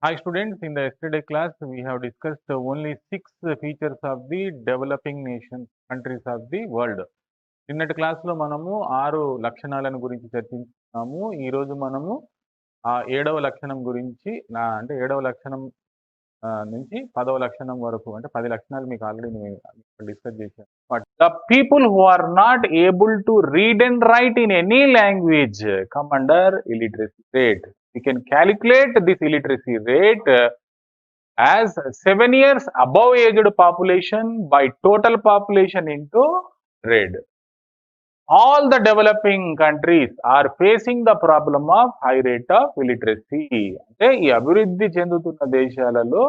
Hi students, in the yesterday class we have discussed only 6 features of the developing nations, countries of the world. నిన్నటి క్లాస్లో మనము 6 లక్షణాలను గురించి చర్చించుకున్నాము. ఈరోజు మనము ఆ 7వ లక్షణం గురించి అంటే 7వ లక్షణం నుంచి 10వ లక్షణం వరకు అంటే 10 లక్షణాలు మీకు ఆల్రెడీ నేను డిస్కస్ చేశాను. But the people who are not able to read and write in any language come under illiteracy rate. We can calculate this illiteracy rate as 7 years above aged population by total population into rate. All the developing countries are facing the problem of high rate of illiteracy. అంటే ఈ అభివృద్ధి చెందుతున్న దేశాలలో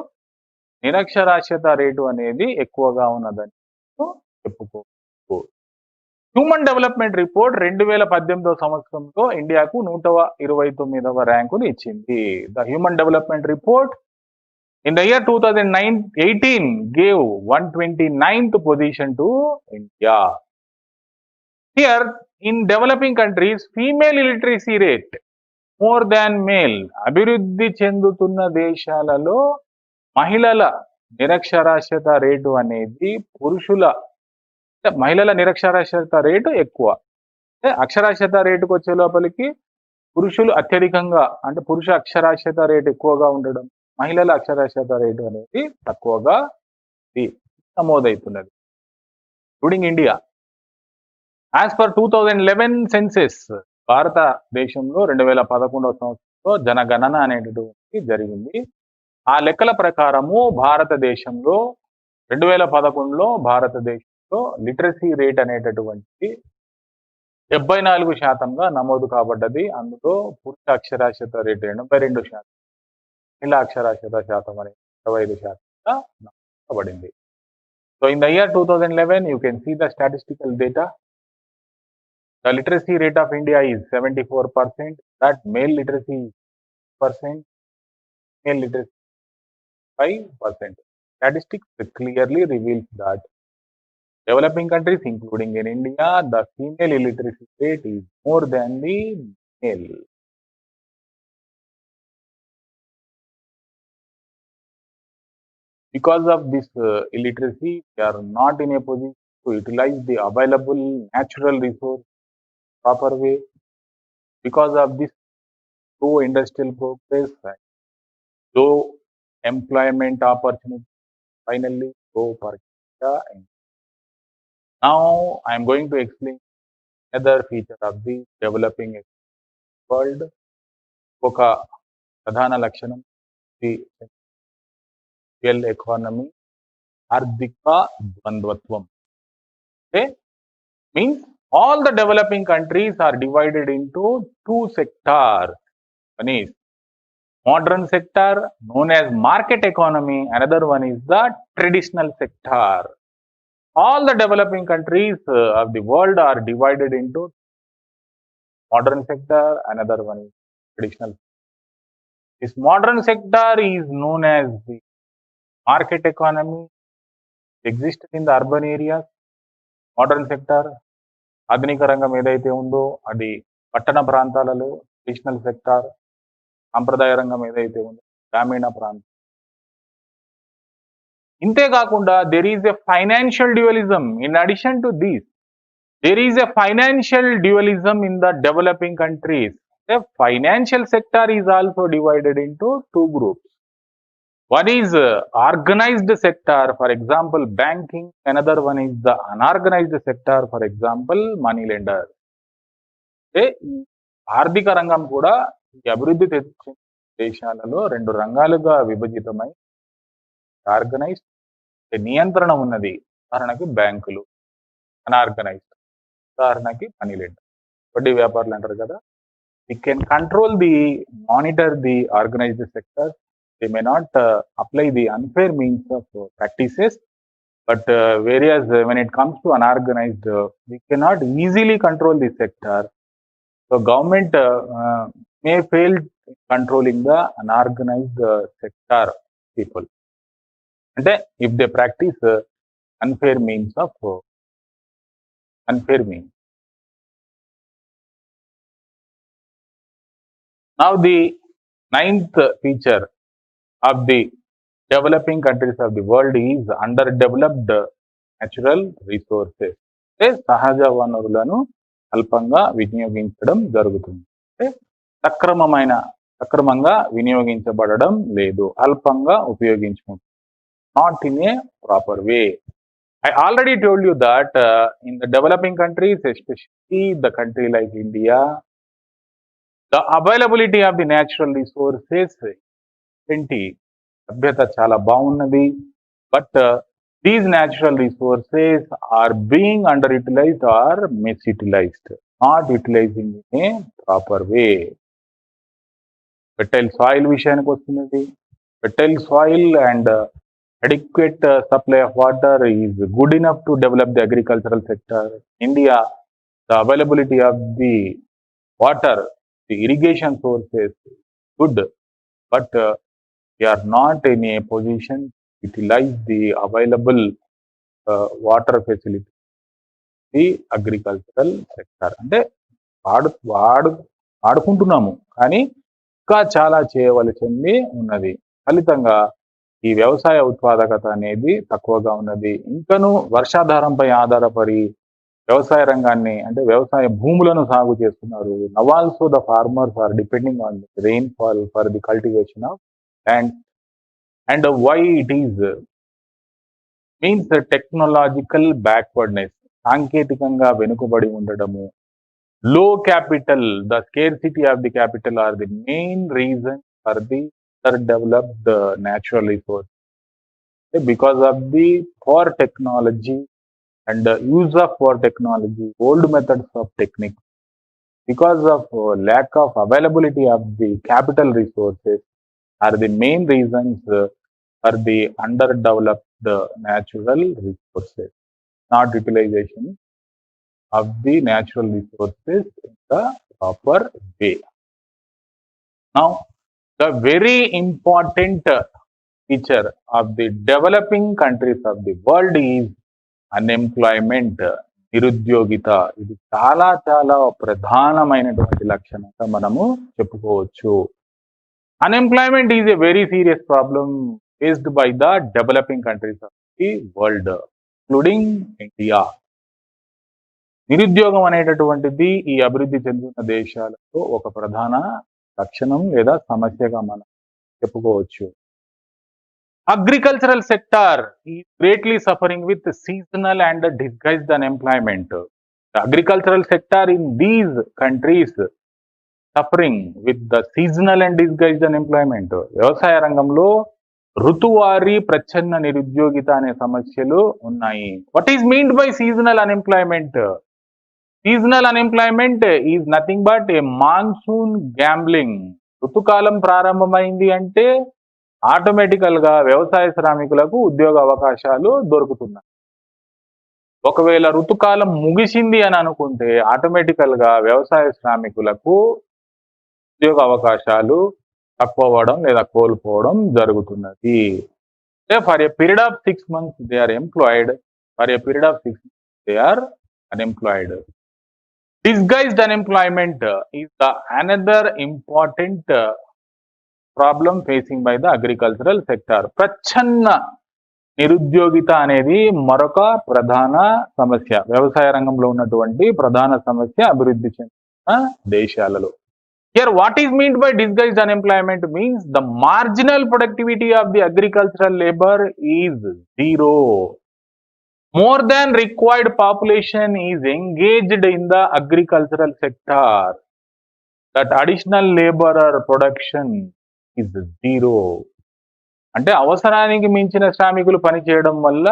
నిరక్షరాస్యత rate అనేది ఎక్కువగా ఉన్నదని చెప్పుకోవచ్చు. Human development report 2018 సంవత్సరంలో ఇండియాకు 129వ ర్యాంకును ఇచ్చింది. The human development report in the year 2018 gave 129th position to India. Here in developing countries, female illiteracy rate more than male. అభివృద్ధి చెందుతున్న దేశాలలో మహిళల నిరక్షరాస్యత రేటు అనేది మహిళల నిరక్షరాస్యత రేటు ఎక్కువ. అంటే అక్షరాస్యత రేటుకు వచ్చే లోపలికి పురుషులు అత్యధికంగా అంటే పురుష అక్షరాస్యత రేటు ఎక్కువగా ఉండడం, మహిళల అక్షరాస్యత రేటు అనేది తక్కువగా నమోదవుతున్నది. Including India. As per 2011 census, భారతదేశంలో 2011 సంవత్సరంలో జనగణన అనేటటువంటి జరిగింది. ఆ లెక్కల ప్రకారము భారతదేశంలో 2011లో భారతదేశంలో లిటరసీ రేట్ అనేటటువంటి 74%గా నమోదు కాబడ్డది. అందులో పురుష అక్షరాస్యత రేటు 82%, మహిళా అక్షరాస్యత శాతం అనేది 25%గా నమోదబడింది. So in the year 2011 you can see the statistical data. The literacy rate of India is 74%. That male literacy is 5%, female literacy 5%. Statistics clearly reveals that developing countries, including in India, the female illiteracy rate is more than the male. Because of this illiteracy, we are not in a position to utilize the available natural resource proper way. Because of this low industrial progress, low employment opportunity, finally low per capita. Now I am going to explain another feature of the developing world. ఒక ప్రధాన లక్షణం the real economy ఆర్థిక ద్వంద్వత్వం. Okay? Means all the developing countries are divided into two sectors. One is modern sector known as market economy, another one is the traditional sector. All the developing countries of the world are divided into modern sector, another one is traditional. This modern sector is known as the market economy. It exists in the urban areas. Modern sector ఆధునిక రంగం ఏదైతే ఉందో అది పట్టణ ప్రాంతాలలో, traditional sector సాంప్రదాయ రంగం ఏదైతే ఉందో గ్రామీణ ప్రాంతం. ఇంతేకాకుండా there is a financial dualism. In addition to this, there is a financial dualism in the developing countries. The financial sector is also divided into two groups. One is organized sector, for example banking. Another one is the unorganized sector, for example money lender. ఆర్థిక రంగం కూడా ఈ అభివృద్ధి చెందిన దేశాలలో రెండు రంగాలుగా విభజితమై organised నియంత్రణ ఉన్నది. ఉదాహరణకి బ్యాంకులు, అన్ఆర్గనైజ్డ్ ఉదాహరణకి మనీ లెండర్, వడ్డీ వ్యాపారులు అంటారు కదా. We can control the monitor the organized sector. They may not apply the unfair means of practices, but whereas when it comes to unorganized, we cannot easily control the sector. So government may fail controlling the unorganized sector people. And if they practice unfair means. Now the ninth feature of the developing countries of the world is underdeveloped natural resources. అంటే సహజ వనరులను అల్పంగా వినియోగించడం జరుగుతుంది. అంటే సక్రమంగా వినియోగించబడడం లేదు, అల్పంగా ఉపయోగించుకుంటుంది. Not in a proper way. I already told you that in the developing countries, especially the country like India, the availability of the natural resources plenty. లభ్యత చాలా బాగున్నది, but these natural resources are being underutilised or misutilised, not utilising in a proper way. Fertile soil విషయానికి వస్తున్నది. Fertile soil and adequate supply of water is good enough to develop the agricultural sector. India, the availability of the water, the irrigation sources, good, but we are not in a position to utilize the available water facility, the agricultural sector. అంటే వాడుకుంటున్నాము, కానీ ఇంకా చాలా చేయవలసింది ఉన్నది. ఫలితంగా ఈ వ్యవసాయ ఉత్పాదకత అనేది తక్కువగా ఉన్నది. ఇంకను వర్షాధారంపై ఆధారపడి వ్యవసాయ రంగాన్ని, అంటే వ్యవసాయ భూములను సాగు చేస్తున్నారు. Now also the farmers are depending on rainfall for the cultivation of land. And why it is means technological backwardness, సాంకేతికంగా వెనుకబడి ఉండడము. Low capital, the scarcity of the capital are the main reason for the developed natural resource. Because of the poor technology and the use of poor technology, old methods of techniques, because of lack of availability of the capital resources are the main reasons for the underdeveloped natural resources, not utilization of the natural resources in the proper way. Now, the very important feature of the developing countries of the world is unemployment, నిరుద్యోగిత. ఇది చాలా చాలా ప్రధానమైనటువంటి లక్షణంగా మనము చెప్పుకోవచ్చు. Unemployment is a very serious problem faced by the developing countries of the world, including India. నిరుద్యోగం అనేటటువంటిది ఈ అభివృద్ధి చెందుతున్న దేశాలలో ఒక ప్రధాన లక్షణం లేదా సమస్యగా మనం చెప్పుకోవచ్చు. Agricultural sector is greatly suffering with seasonal and disguised unemployment. Agricultural sector in these countries suffering with the seasonal and disguised unemployment. వ్యవసాయ రంగంలో ఋతువారీ ప్రచ్ఛన్న నిరుద్యోగిత అనే సమస్యలు ఉన్నాయి. What is meant by seasonal unemployment? Seasonal unemployment is nothing but a monsoon gambling. ఋతుకాలం ప్రారంభమైంది అంటే ఆటోమేటికల్ గా వ్యవసాయ శ్రామికులకు ఉద్యోగ అవకాశాలు దొరుకుతున్నాయి. ఒకవేళ ఋతుకాలం ముగిసింది అని అనుకుంటే ఆటోమేటికల్ గా వ్యవసాయ శ్రామికులకు ఉద్యోగ అవకాశాలు తక్కువవడం లేదా కోల్పోవడం జరుగుతున్నది. For a period of 6 months they are employed, for a period of 6 months they are unemployed. Disguised unemployment is the another important problem facing by the agricultural sector. ప్రచ్ఛన్న నిరుద్యోగిత అనేది మరొక ప్రధాన సమస్య, వ్యవసాయ రంగంలో ఉన్నటువంటి ప్రధాన సమస్య అభివృద్ధి చెందిన దేశాలలో. Here what is meant by disguised unemployment means the marginal productivity of the agricultural labor is zero. More than required population is engaged in the agricultural sector. That additional labor or production is zero. అంటే అవసరానికి మించిన శ్రామికులు పనిచేయడం వల్ల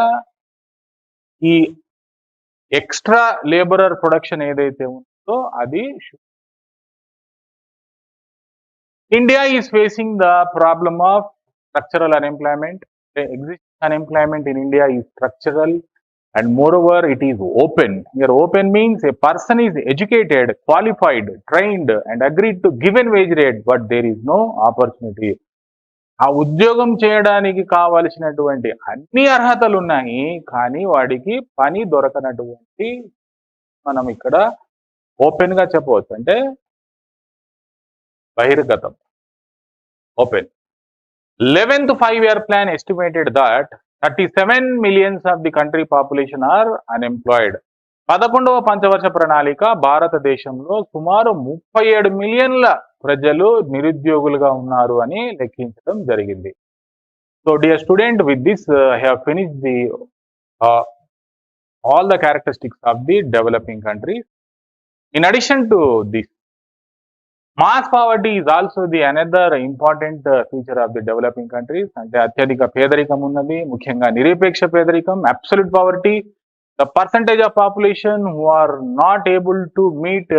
ఈ extra labourer production ఏదైతే ఉందో అది. India is facing the problem of structural unemployment. The existing unemployment in India is structural. And moreover, it is open. Here, open means a person is educated, qualified, trained, and agreed to given wage rate, but there is no opportunity. ఆ ఉద్యోగం చేయడానికి కావలసినటువంటి అన్ని అర్హతలు ఉన్నాయి, కానీ వాడికి పని దొరకనటువంటి మనం ఇక్కడ ఓపెన్ గా చెప్పవచ్చు. అంటే బహిర్గతం, open. 11th 5-year plan estimated that 37 millions of the country population are unemployed. 11వ పంచవర్ష ప్రణాళిక భారతదేశంలో సుమారు 37 మిలియన్ల ప్రజలు నిరుద్యోగులుగా ఉన్నారు అని లెక్కించడం జరిగింది. So dear student, with this I have finished the all the characteristics of the developing countries. In addition to this, mass poverty is also the another important feature of the developing countries. అంటే అత్యధిక పేదరికం ఉన్నది, ముఖ్యంగా నిరపేక్ష పేదరికం, absolute poverty, the percentage of population who are not able to meet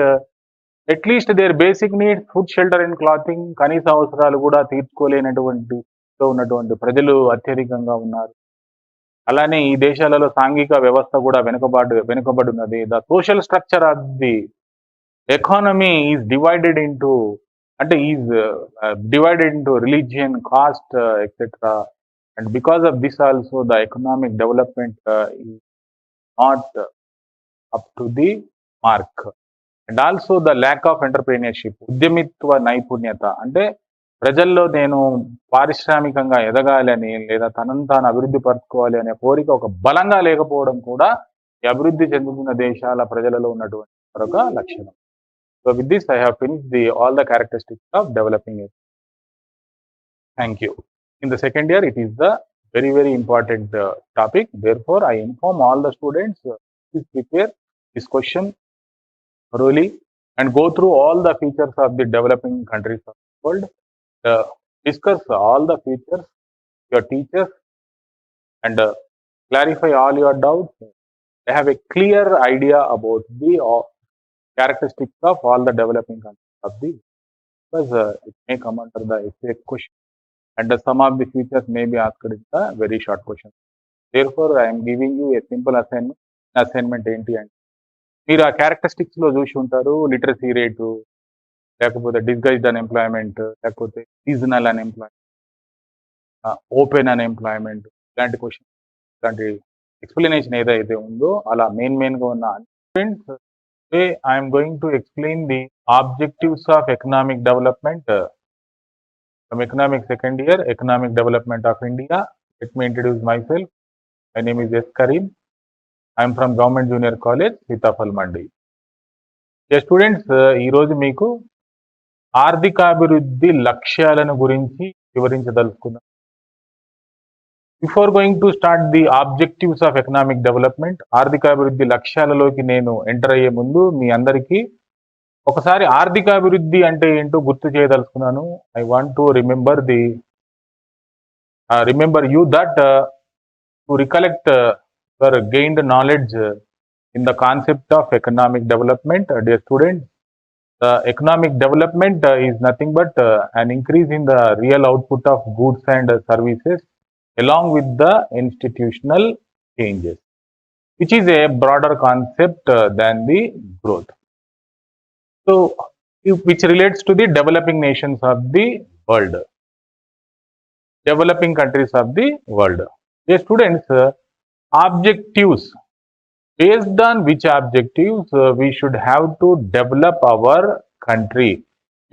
at least their basic needs, food, shelter and clothing, కనీస అవసరాలు కూడా తీర్చుకోలేనటువంటి ఉన్నటువంటి ప్రజలు అత్యధికంగా ఉన్నారు. అలానే ఈ దేశాలలో సాంఘిక వ్యవస్థ కూడా వెనుకబడి ఉన్నది. The social structure of the economy is divided into religion, caste, etc. And because of this also the economic development is not up to the mark. And also the lack of entrepreneurship, ఉద్యమిత్వ నైపుణ్యత, అంటే ప్రజల్లో నేను పారిశ్రామికంగా ఎదగాలని లేదా తనను తాను అభివృద్ధి పరచుకోవాలి అనే కోరిక ఒక బలంగా లేకపోవడం కూడా ఈ అభివృద్ధి చెందుతున్న దేశాల ప్రజలలో ఉన్నటువంటి మరొక లక్షణం. So with this I have finished all the characteristics of developing it. Thank you. In the second year it is the very important topic. Therefore I inform all the students, please prepare this question thoroughly and go through all the features of the developing countries of the world. Discuss all the features, your teachers, and clarify all your doubts. I have a clear idea about the characteristics of all the developing countries of the, because it may come under the essay question and some of the features may be asked in the very short question. Therefore I am giving you a simple assignment ఏంటి అంటే మీరు ఆ characteristics లో చూసి ఉంటారు, literacy rate, లేకపోతే disguised unemployment, లేకపోతే seasonal unemployment, open unemployment, ఇలాంటి క్వశ్చన్, ఇలాంటి ఎక్స్ప్లెనేషన్ ఏదైతే ఉందో అలా మెయిన్ గా ఉన్న students. Today I am going to explain the objectives of economic development from economic second year, economic development of India. Let me introduce myself. My name is S. Karim. I am from Government Junior College, Sitapal Mandi. Dear students, ఈ రోజు మీకు ఆర్థికాభివృద్ధి లక్ష్యాలను గురించి వివరించదలుచుకున్నాను. Before going to start the objectives of economic development, ఆర్థికాభివృద్ధి లక్ష్యాలలోకి నేను enter అయ్యే ముందు మీ అందరికీ ఒకసారి ఆర్థికాభివృద్ధి అంటే ఏంటో గుర్తు చేయదలుచుకున్నాను. I want to remember you that to recollect your gained knowledge in the concept of economic development. Dear students, the economic development is nothing but an increase in the real output of goods and services along with the institutional changes, which is a broader concept than the growth. So, which relates to the developing nations of the world, developing countries of the world. Dear students, objectives, based on which objectives we should have to develop our country.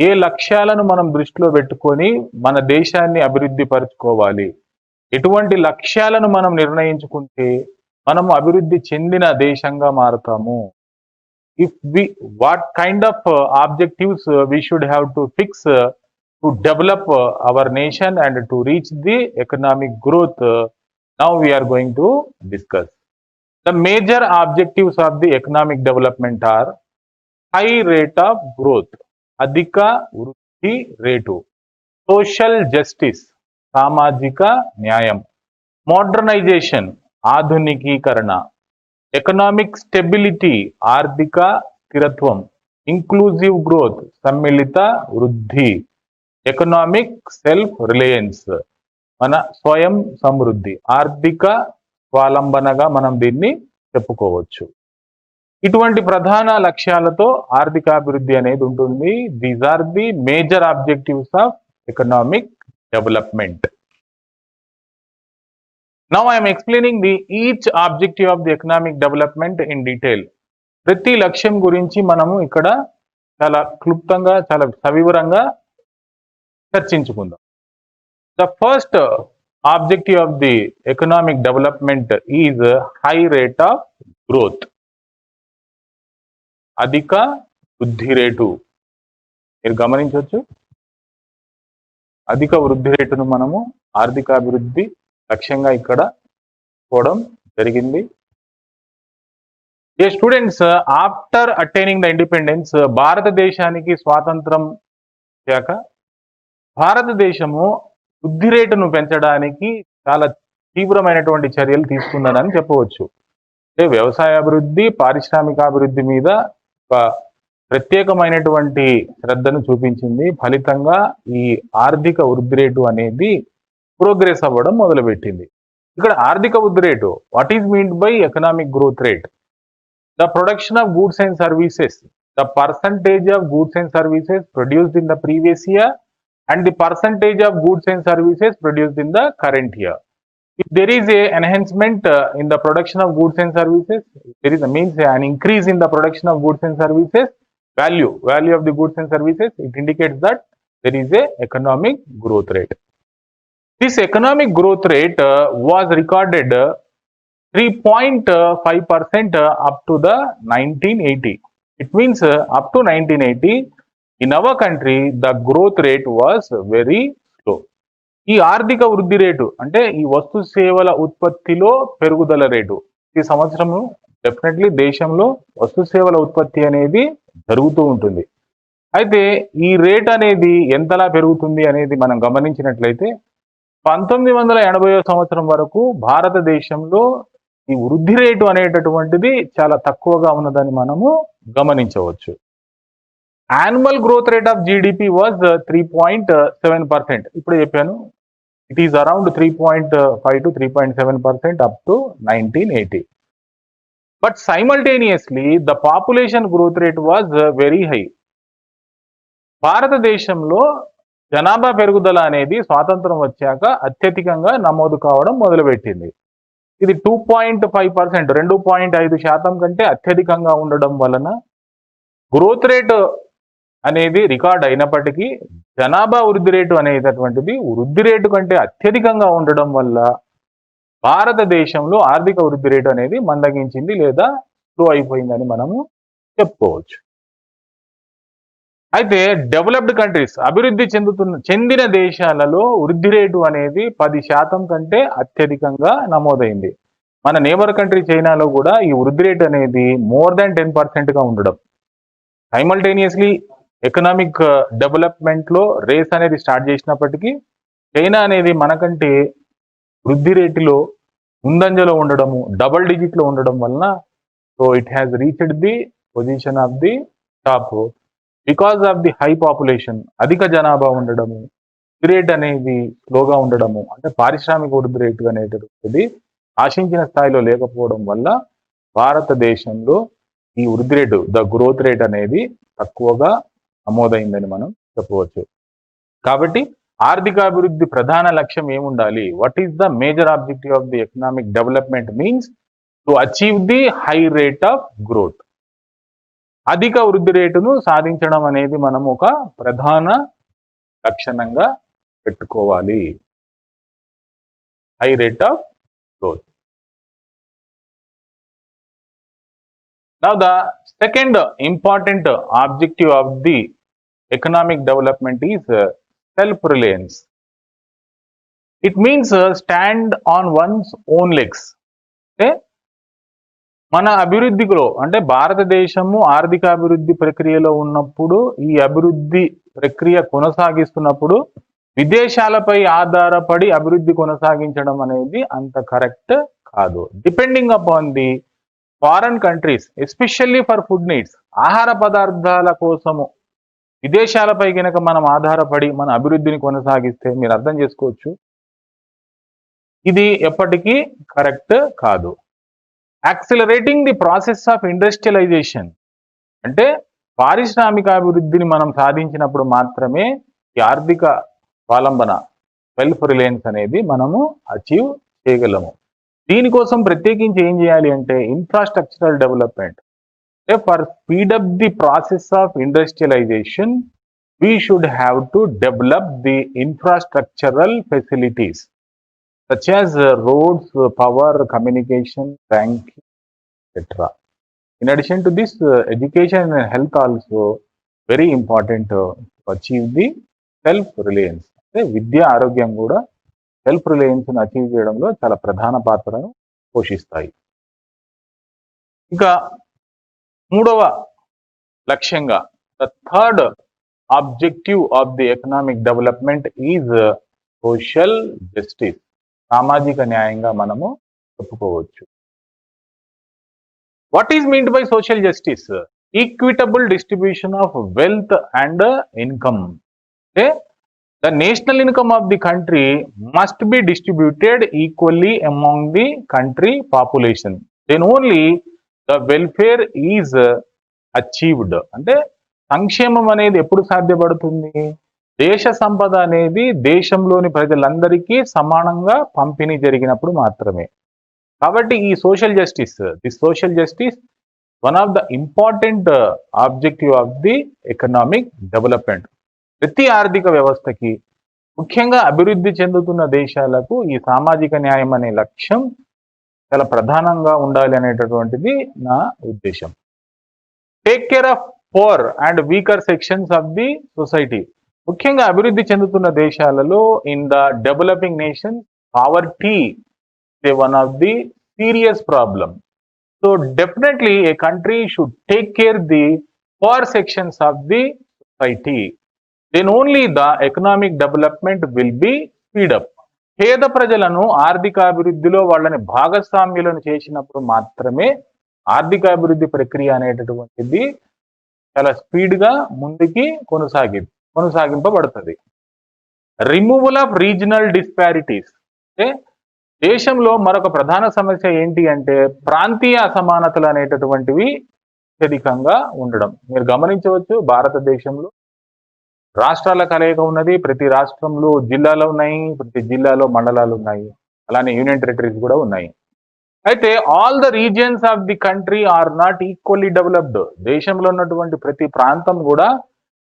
ఏ లక్ష్యాలను మనం దృష్టిలో పెట్టుకొని మన దేశాన్ని అభివృద్ధి పరచుకోవాలి, ఎటువంటి లక్ష్యాలను మనం నిర్ణయించుకుంటే మనము అభివృద్ధి చెందిన దేశంగా మారుతాము. What kind of objectives we should have to fix to develop our nation and to reach the economic growth, now we are going to discuss. The major objectives of the economic development are high rate of growth, అధిక వృద్ధి rate, social justice, సామాజిక న్యాయం, modernisation, ఆధునికీకరణ, economic stability, ఆర్థిక స్థిరత్వం, inclusive growth, సమ్మిళిత వృద్ధి, economic self Reliance, మన స్వయం సమృద్ధి, ఆర్థిక స్వాలంబనగా మనం దీన్ని చెప్పుకోవచ్చు. ఇటువంటి ప్రధాన లక్ష్యాలతో ఆర్థికాభివృద్ధి అనేది ఉంటుంది. These are the major objectives of economic development. Now I am explaining each objective of the economic development in detail. ప్రతి లక్ష్యం గురించి మనము ఇక్కడ చాలా క్లుప్తంగా చాలా సవివరంగా చర్చించుకుందాం. The first objective of the economic development is high rate of growth. అధిక వృద్ధి రేటు మీరు గమనించవచ్చు. అధిక వృద్ధి రేటును మనము ఆర్థికాభివృద్ధి లక్ష్యంగా ఇక్కడ పోవడం జరిగింది. A students after attaining the independence, భారతదేశానికి స్వాతంత్రం వచ్చాక భారతదేశము వృద్ధి రేటును పెంచడానికి చాలా తీవ్రమైనటువంటి చర్యలు తీసుకున్నదని చెప్పవచ్చు. అంటే వ్యవసాయ అభివృద్ధి, పారిశ్రామికాభివృద్ధి మీద ఒక ప్రత్యేకమైనటువంటి శ్రద్ధను చూపించింది. ఫలితంగా ఈ ఆర్థిక వృద్ధి రేటు అనేది ప్రోగ్రెస్ అవ్వడం మొదలుపెట్టింది. ఇక్కడ ఆర్థిక వృద్ధి rate, what is meant by economic growth rate? The production of goods and services, the percentage of goods and services produced in the previous year and the percentage of goods and services produced in the current year. If there is a enhancement in the production of goods and services, there is means an increase in the production of goods and services, value of the goods and services, it indicates that there is a economic growth rate. This economic growth rate was recorded 3.5% up to the 1980. It means up to 1980 in our country the growth rate was very slow. ఈ ఆర్థిక వృద్ధి rate అంటే ఈ వస్తు సేవల ఉత్పత్తిలో పెరుగుదల rate, ఈ సంవత్సరము డెఫినెట్లీ దేశంలో వస్తు సేవల ఉత్పత్తి అనేది జరుగుతూ ఉంటుంది. అయితే ఈ రేట్ అనేది ఎంతలా పెరుగుతుంది అనేది మనం గమనించినట్లయితే 1980 సంవత్సరం వరకు భారతదేశంలో ఈ వృద్ధి రేటు అనేటటువంటిది చాలా తక్కువగా ఉన్నదని మనము గమనించవచ్చు. Annual growth rate of GDP was 3.7%. ఇప్పుడు చెప్పాను, it is around 3.5 to 3.7% up to 1980. But simultaneously the population growth rate was very high. భారతదేశంలో జనాభా పెరుగుదల అనేది స్వాతంత్రం వచ్చాక అత్యధికంగా నమోదు కావడం మొదలుపెట్టింది. ఇది 2.5%, 2.5% కంటే అత్యధికంగా ఉండడం వలన గ్రోత్ రేట్ అనేది రికార్డ్ అయినప్పటికీ జనాభా వృద్ధి రేటు అనేటటువంటిది వృద్ధి రేటు కంటే అత్యధికంగా ఉండడం వల్ల భారతదేశంలో ఆర్థిక వృద్ధి రేటు అనేది మందగించింది లేదా స్లో అయిపోయిందని మనము చెప్పుకోవచ్చు. అయితే డెవలప్డ్ కంట్రీస్, అభివృద్ధి చెందిన దేశాలలో వృద్ధి రేటు అనేది 10% కంటే అత్యధికంగా నమోదైంది. మన నేబర్ కంట్రీ చైనాలో కూడా ఈ వృద్ధి రేటు అనేది మోర్ దాన్ 10%గా ఉండడం. సైమల్టేనియస్లీ ఎకనామిక్ డెవలప్మెంట్ లో రేస్ అనేది స్టార్ట్ చేసినప్పటికీ చైనా అనేది మనకంటే వృద్ధి రేటులో ముందంజలో ఉండడము, డబుల్ డిజిట్ లో ఉండడం వలన so it has reached the position of the top because of the high population. అధిక జనాభా ఉండడము, వృద్ధి రేట్ అనేది స్లోగా ఉండడము, అంటే పారిశ్రామిక వృద్ధి రేటు అనేటువంటిది ఆశించిన స్థాయిలో లేకపోవడం వల్ల భారతదేశంలో ఈ వృద్ధి రేటు, ద గ్రోత్ రేట్ అనేది తక్కువగా నమోదైందని మనం చెప్పవచ్చు. కాబట్టి ఆర్థికాభివృద్ధి ప్రధాన లక్ష్యం ఏముండాలి? What is the major objective of the economic development means to achieve the high rate of growth. అధిక వృద్ధి రేటును సాధించడం అనేది మనం ఒక ప్రధాన లక్షణంగా పెట్టుకోవాలి. High rate of growth. Now the second important objective of the economic development is self-reliance. It means stand on one's own legs. Okay? మన అభివృద్ధిలో అంటే భారతదేశము ఆర్థిక అభివృద్ధి ప్రక్రియలో ఉన్నప్పుడు, ఈ అభివృద్ధి ప్రక్రియ కొనసాగిస్తున్నప్పుడు విదేశాలపై ఆధారపడి అభివృద్ధి కొనసాగించడం అనేది అంత కరెక్ట్ కాదు. Depending upon the foreign countries especially for food needs, ఆహార పదార్థాల కోసము విదేశాలపై కనుక మనం ఆధారపడి మన అభివృద్ధిని కొనసాగిస్తే మీరు అర్థం చేసుకోవచ్చు ఇది ఎప్పటికీ కరెక్ట్ కాదు. Accelerating the process of industrialisation అంటే పారిశ్రామిక అభివృద్ధిని మనం సాధించినప్పుడు మాత్రమే ఈ ఆర్థిక స్వాలంబన, సెల్ఫ్ రిలయన్స్ అనేది మనము అచీవ్ చేయగలము. దీనికోసం ప్రత్యేకించి ఏం చేయాలి అంటే infrastructural development. For speed up the process of industrialisation we should have to develop the infrastructural facilities such as roads, power, communication, banking, etc. In addition to this, education and health also very important to achieve the self-reliance. అంటే విద్య ఆరోగ్యం కూడా self Reliance achieve చేయడంలో చాలా ప్రధాన పాత్రను పోషిస్తాయి. ఇంకా మూడవ లక్ష్యంగా the third objective of the economic development is social justice. సామాజిక న్యాయంగా మనము చెప్పుకోవచ్చు. What is meant by social justice? Equitable distribution of wealth and income. అంటే the national income of the country must be distributed equally among the country population. Then only the welfare is achieved. అంటే సంక్షేమం అనేది ఎప్పుడు సాధ్యపడుతుంది? దేశ సంపద అనేది దేశంలోని ప్రజలందరికీ సమానంగా పంపిణీ జరిగినప్పుడు మాత్రమే. కాబట్టి ఈ social justice one of the important objective of the economic development. ప్రతి ఆర్థిక వ్యవస్థకి, ముఖ్యంగా అభివృద్ధి చెందుతున్న దేశాలకు ఈ సామాజిక న్యాయం అనే లక్ష్యం చాలా ప్రధానంగా ఉండాలి అనేటటువంటిది నా ఉద్దేశం. Take care of poor and weaker sections of the society. ముఖ్యంగా అభివృద్ధి చెందుతున్న దేశాలలో in the developing nation poverty one of the serious problem. So definitely a country should take care the poor sections of the society. then only the economic development will be speed up. పేద ప్రజలను ఆర్థిక అభివృద్ధిలో వాళ్ళని భాగస్వామ్యులను చేసినప్పుడు మాత్రమే ఆర్థిక అభివృద్ధి ప్రక్రియ అనేటటువంటిది చాలా స్పీడ్గా ముందుకి కొనసాగింపబడుతుంది. Removal of regional disparities. అంటే దేశంలో మరొక ప్రధాన సమస్య ఏంటి అంటే ప్రాంతీయ అసమానతలు అనేటటువంటివి అత్యధికంగా ఉండడం. మీరు గమనించవచ్చు, భారతదేశంలో రాష్ట్రాల కలయిక ఉన్నది. ప్రతి రాష్ట్రంలో జిల్లాలు ఉన్నాయి, ప్రతి జిల్లాలో మండలాలు ఉన్నాయి, అలానే యూనియన్ టెరిటరీస్ కూడా ఉన్నాయి. అయితే all the regions of the country are not equally developed. దేశంలో ఉన్నటువంటి ప్రతి ప్రాంతం కూడా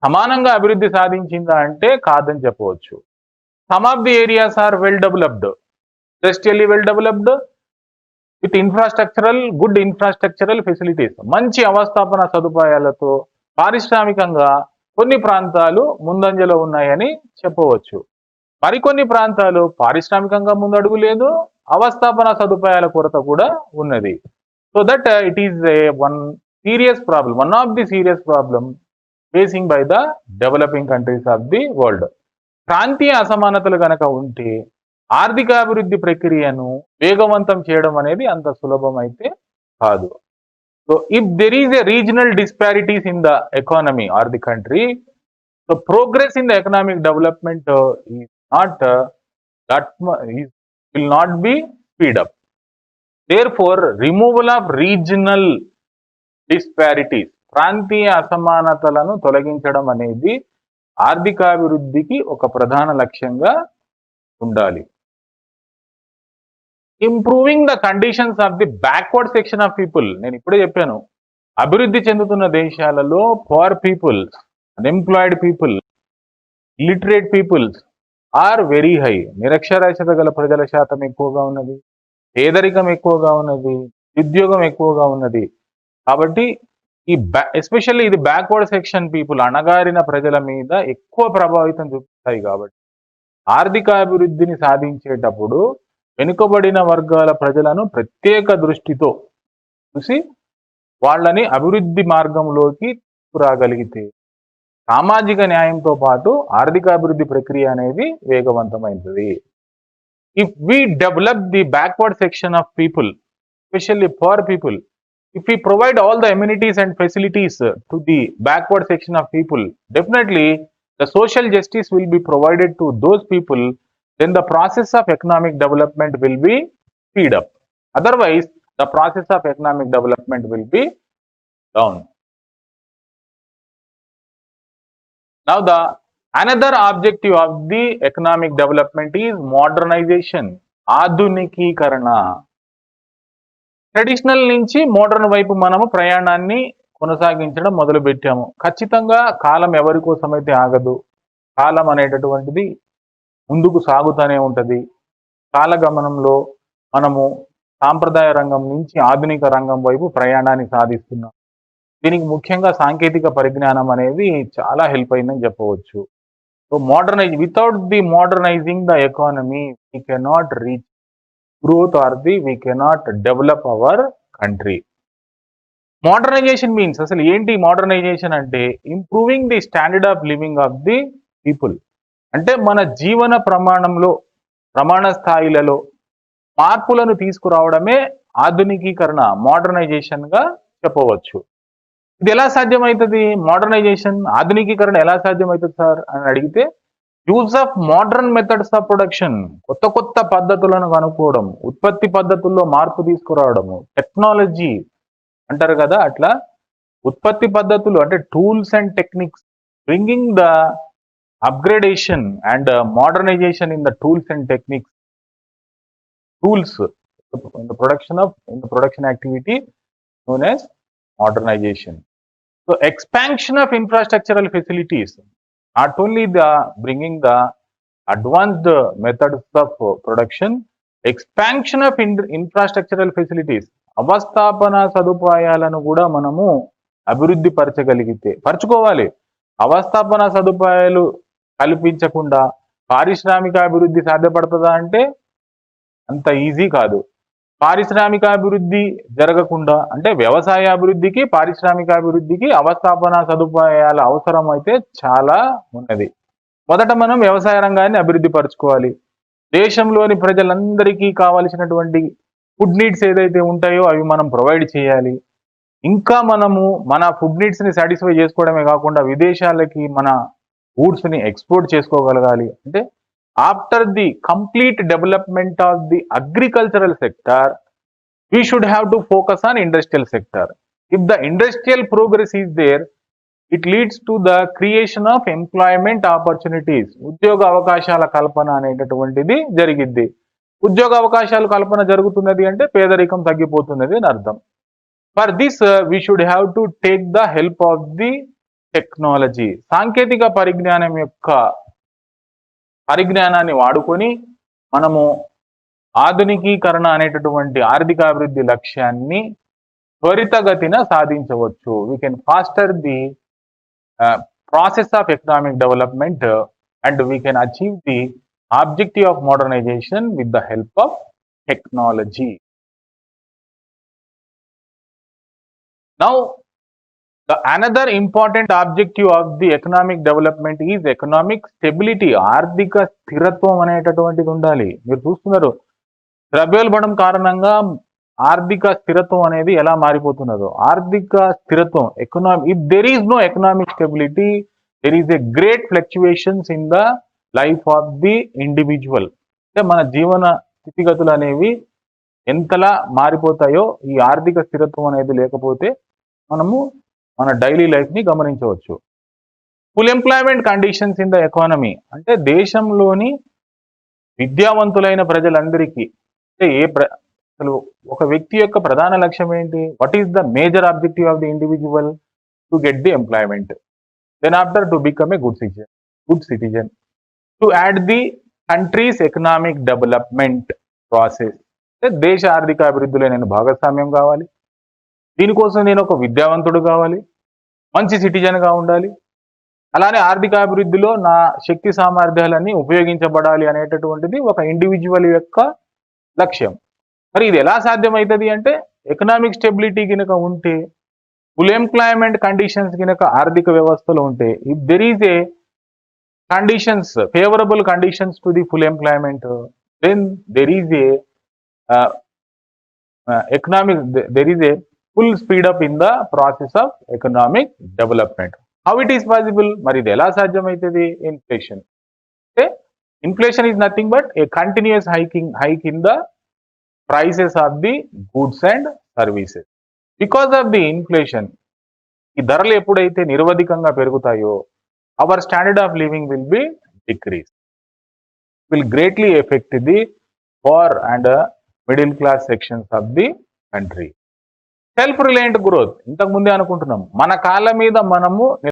సమానంగా అభివృద్ధి సాధించిందా అంటే కాదని చెప్పవచ్చు. Some of the areas are well developed, industrially well developed with good infrastructural facilities. మంచి అవస్థాపన సదుపాయాలతో పారిశ్రామికంగా కొన్ని ప్రాంతాలు ముందంజలో ఉన్నాయని చెప్పవచ్చు. మరికొన్ని ప్రాంతాలు పారిశ్రామికంగా ముందడుగు లేదు, అవస్థాపన సదుపాయాల కొరత కూడా ఉన్నది. So that it is one of the serious problem facing by the developing countries of the world. ప్రాంతీయ అసమానతలు కనుక ఉంటే ఆర్థికాభివృద్ధి ప్రక్రియను వేగవంతం చేయడం అనేది అంత సులభం అయితే కాదు. So if there is a regional disparities in the economy or the country, so progress in the economic development will not be speed up. Therefore, removal of regional disparities, ప్రాంతీయ అసమానతలను తొలగించడం అనేది ఆర్థికాభివృద్ధికి ఒక ప్రధాన లక్ష్యంగా ఉండాలి. Improving the conditions of the backward section of people. నేను ఇప్పుడే చెప్పాను, అభివృద్ధి చెందుతున్న దేశాలలో poor people, unemployed people, illiterate peoples are very high. నిరక్షరాస్యత గల ప్రజల శాతం ఎక్కువగా ఉన్నది, పేదరికం ఎక్కువగా ఉన్నది, ఉద్యోగం ఎక్కువగా ఉన్నది. కాబట్టి ఎస్పెషల్లీ ఇది బ్యాక్వర్డ్ సెక్షన్ పీపుల్, అణగారిన ప్రజల మీద ఎక్కువ ప్రభావితం చూపిస్తాయి. కాబట్టి ఆర్థిక అభివృద్ధిని సాధించేటప్పుడు వెనుకబడిన వర్గాల ప్రజలను ప్రత్యేక దృష్టితో చూసి వాళ్ళని అభివృద్ధి మార్గంలోకి తీసుకురాగలిగితే సామాజిక న్యాయంతో పాటు ఆర్థిక అభివృద్ధి ప్రక్రియ అనేది వేగవంతమైంది. If we develop the backward section of people, especially poor people, if we provide all the amenities and facilities to the backward section of people, definitely the social justice will be provided to those people. Then the process of economic development will be speed up. Otherwise, the process of economic development will be down. Now, the another objective of the economic development is modernization, ఆధునికీకరణ. Traditional నుంచి modern వైపు మనము ప్రయాణాన్ని కొనసాగించడం మొదలుపెట్టాము. ఖచ్చితంగా కాలం ఎవరి కోసమైతే ఆగదు. కాలం అనేటటువంటిది ముందుకు సాగుతూనే ఉంటది. కాలగమనంలో మనము సాంప్రదాయ రంగం నుంచి ఆధునిక రంగం వైపు ప్రయాణాన్ని సాధిస్తున్నాం. దీనికి ముఖ్యంగా సాంకేతిక పరిజ్ఞానం అనేది చాలా హెల్ప్ అయిందని చెప్పవచ్చు. So without the modernising the economy we cannot reach growth or we cannot develop our country. Modernisation means అసలు ఏంటి మోడర్నైజేషన్ అంటే improving the standard of living of the people. అంటే మన జీవన ప్రమాణ స్థాయిలలో మార్పులను తీసుకురావడమే ఆధునికీకరణ, మోడర్నైజేషన్ గా చెప్పవచ్చు. ఇది ఎలా సాధ్యమవుతుంది? మోడర్నైజేషన్, ఆధునికీకరణ ఎలా సాధ్యమవుతుంది సార్ అని అడిగితే use of modern methods of production, కొత్త పద్ధతులను కనుక్కోవడం, ఉత్పత్తి పద్ధతుల్లో మార్పు తీసుకురావడము, టెక్నాలజీ అంటారు కదా, అట్లా ఉత్పత్తి పద్ధతులు అంటే tools and techniques, bringing the upgradation and modernization in the tools and techniques, tools in the production activity known as modernization. So expansion of infrastructural facilities, not only the bringing the advanced methods of production, expansion of infrastructural facilities, అవస్థాపన సదుపాయాలను కూడా మనము అభివృద్ధి పరచుకోవాలి. అవస్థాపన సదుపాయాలు కల్పించకుండా పారిశ్రామిక అభివృద్ధి సాధ్యపడుతుందా అంటే అంత easy కాదు. పారిశ్రామిక అభివృద్ధి జరగకుండా అంటే వ్యవసాయ అభివృద్ధికి, పారిశ్రామిక అభివృద్ధికి అవస్థాపన సదుపాయాల అవసరం అయితే చాలా ఉన్నది. మొదట మనం వ్యవసాయ రంగాన్ని అభివృద్ధి పరచుకోవాలి. దేశంలోని ప్రజలందరికీ కావలసినటువంటి ఫుడ్ నీడ్స్ ఏదైతే ఉంటాయో అవి మనం ప్రొవైడ్ చేయాలి. ఇంకా మనము మన ఫుడ్ నీడ్స్ ని సాటిస్ఫై చేసుకోవడమే కాకుండా విదేశాలకి మన గూడ్స్ ని ఎక్స్పోర్ట్ చేసుకోగలగాలి. అంటే after the complete development of the agricultural sector we should have to focus on industrial sector. If the industrial progress is there, it leads to the creation of employment opportunities. ఉద్యోగ అవకాశాల కల్పన అనేటటువంటిది జరిగిద్ది. ఉద్యోగ అవకాశాలు కల్పన జరుగుతున్నది అంటే పేదరికం తగ్గిపోతున్నది అని అర్థం. For this we should have to take the help of the technology. సాంకేతిక పరిజ్ఞానాన్ని వాడుకొని మనము ఆధునికీకరణ అనేటటువంటి ఆర్థికాభివృద్ధి లక్ష్యాన్ని త్వరితగతిన సాధించవచ్చు. We can faster the process of economic development and we can achieve the objective of modernisation with the help of technology. Now, another important objective of the economic development is economic stability. ఆర్థిక స్థిరత్వం అనేటటువంటిది ఉండాలి. మీరు చూస్తున్నారు ద్రవ్యోల్బణం కారణంగా ఆర్థిక స్థిరత్వం అనేది ఎలా మారిపోతున్నదో. ఆర్థిక స్థిరత్వం if there is no economic stability, there is a great fluctuations in the life of the individual. అంటే మన జీవన స్థితిగతులు అనేవి ఎంతలా మారిపోతాయో ఈ ఆర్థిక స్థిరత్వం అనేది లేకపోతే మనము మన డైలీ లైఫ్ ని గమనించవచ్చు. Full employment conditions in the economy అంటే దేశంలోని విద్యావంతులైన ప్రజలందరికీ అంటే అసలు ఒక వ్యక్తి యొక్క ప్రధాన లక్ష్యం ఏంటి? What is the major objective of the individual? To get the employment, then after to become a good citizen, to add the country's economic development process. అంటే దేశ ఆర్థిక అభివృద్ధిలో నేను భాగస్వామ్యం కావాలి, దీనికోసం నేను ఒక విద్యావంతుడు కావాలి, మంచి సిటిజన్గా ఉండాలి, అలానే ఆర్థిక అభివృద్ధిలో నా శక్తి సామర్థ్యాలన్నీ ఉపయోగించబడాలి అనేటటువంటిది ఒక ఇండివిజువల్ యొక్క లక్ష్యం. మరి ఇది ఎలా సాధ్యమవుతుంది అంటే ఎకనామిక్ స్టెబిలిటీ కనుక ఉంటే, ఫుల్ ఎంప్లాయ్మెంట్ కండిషన్స్ కనుక ఆర్థిక వ్యవస్థలో ఉంటే, if there is a conditions, favourable conditions to the full employment, then there is a full speed up in the process of economic development. How it is possible? మరి ఇది ఎలా సాధ్యమవుతుంది? Inflation. అంటే inflation is nothing but a continuous hike in the prices of the goods and services. Because of the inflation, ఈ ధరలు ఎప్పుడైతే నిరవధికంగా పెరుగుతాయో our standard of living will be decreased. Will greatly affect the poor and middle class sections of the country. Self reliant growth ఇంతకు ముందే అనుకుంటున్నాం, మన కాళ్ళ మీద మనము